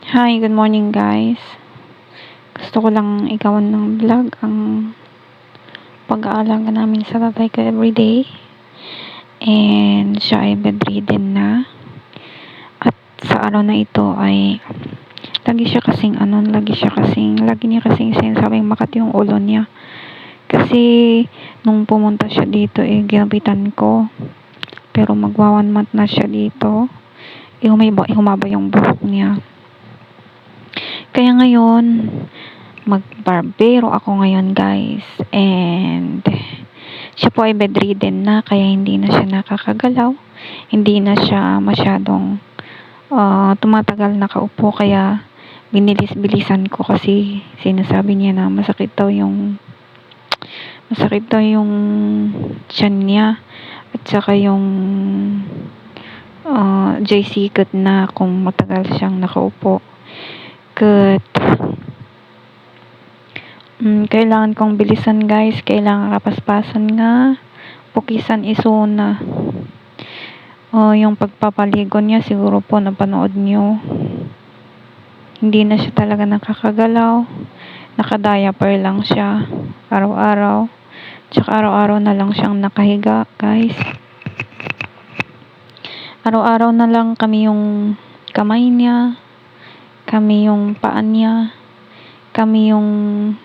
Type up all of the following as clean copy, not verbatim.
Hi, good morning guys. Gusto ko lang ikawan ng vlog ang pag-aalaga namin sa tatay ko everyday. And siya ay bedridden na. At sa araw na ito ay lagi niya kasing sinasabing makati yung ulo niya. Kasi nung pumunta siya dito ginabitan ko. Pero magwa 1 month na siya dito. Humaba yung buhok niya. Kaya ngayon, magbarbero ako ngayon guys. And siya po ay bedridden na kaya hindi na siya nakakagalaw. Hindi na siya masyadong tumatagal nakaupo kaya binilis-bilisan ko kasi sinasabi niya na masakit daw yung tiyan niya at saka yung J-sikot na kung matagal siyang nakaupo. Kailangan kong bilisan guys, kailangan kapaspasan nga pukisan isuna. Yung pagpapaligo niya siguro po napanood nyo, hindi na siya talaga nakakagalaw, naka-diaper lang siya araw-araw, tsaka araw-araw na lang siyang nakahiga guys. Araw-araw na lang kami yung kamay niya, kami yung paa niya, kami yung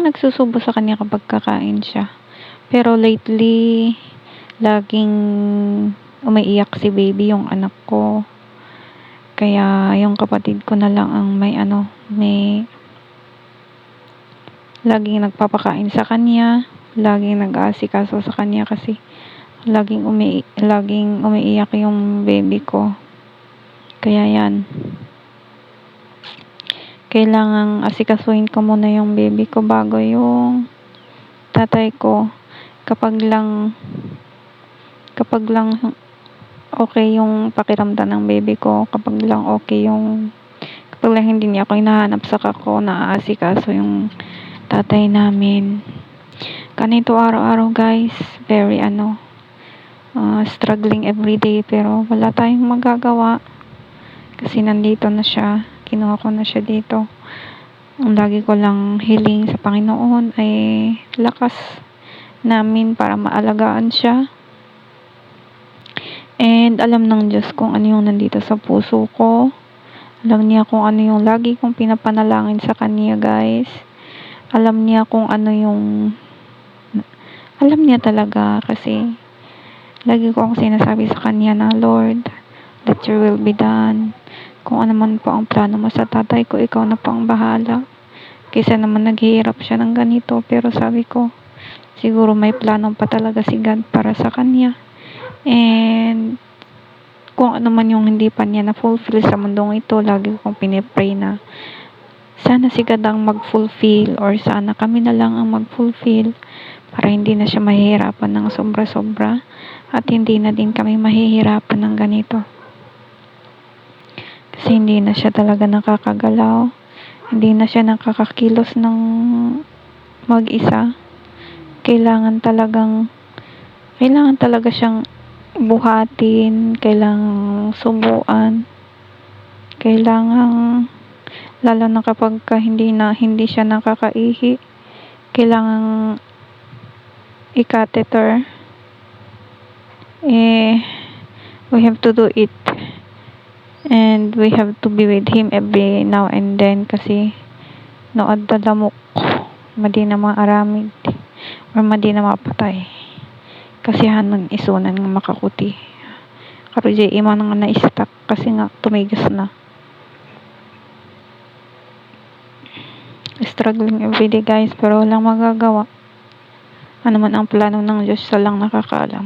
nagsusubo sa kanya kapag kakain siya. Pero lately, laging umiiyak si baby, yung anak ko. Kaya yung kapatid ko na lang ang may laging nagpapakain sa kanya, laging nag-aasikaso sa kanya kasi laging umiiyak yung baby ko. Kaya yan. Kailangang asikasuhin ko muna yung baby ko bago yung tatay ko. Kapag lang okay yung pakiramdam ng baby ko, kapag lang hindi niya ako hinahanap, saka ko naaasikaso yung tatay namin. Ganito araw-araw guys, very struggling everyday pero wala tayong magagawa kasi nandito na siya, kinuha ko na siya dito. Ang lagi ko lang hiling sa Panginoon ay lakas namin para maalagaan siya. And alam ng Diyos kung ano yung nandito sa puso ko. Alam niya kung ano yung lagi kong pinapanalangin sa Kanya guys. Alam niya talaga kasi lagi ko sinasabi sa Kanya na, Lord, let your will be done. Kung ano man po ang plano mo sa tatay ko, ikaw na po ang bahala. Kaysa naman naghihirap siya ng ganito, pero sabi ko, siguro may plano pa talaga si God para sa Kanya. And kung ano man yung hindi pa niya na-fulfill sa mundong ito, lagi kong pinipray na sana si God ang mag-fulfill or sana kami na lang ang mag-fulfill para hindi na siya mahihirapan ng sobra-sobra at hindi na din kami mahihirapan ng ganito. Kasi hindi na siya talaga nakakagalaw, hindi na siya nakakakilos ng mag-isa. Kailangan talaga siyang buhatin, kailangang subuan, lalo na kapag hindi siya nakakaihi, kailangang i-catheter. We have to do it and we have to be with him every now and then kasi noad dalamok madi na maaramid or madi na mapatay kasi hanon isunan nga makakuti karo jay ima nga na-stuck kasi nga tumigas na. Struggling everyday guys pero walang magagawa. Ano man ang plano ng Diyos, siya lang nakakaalam.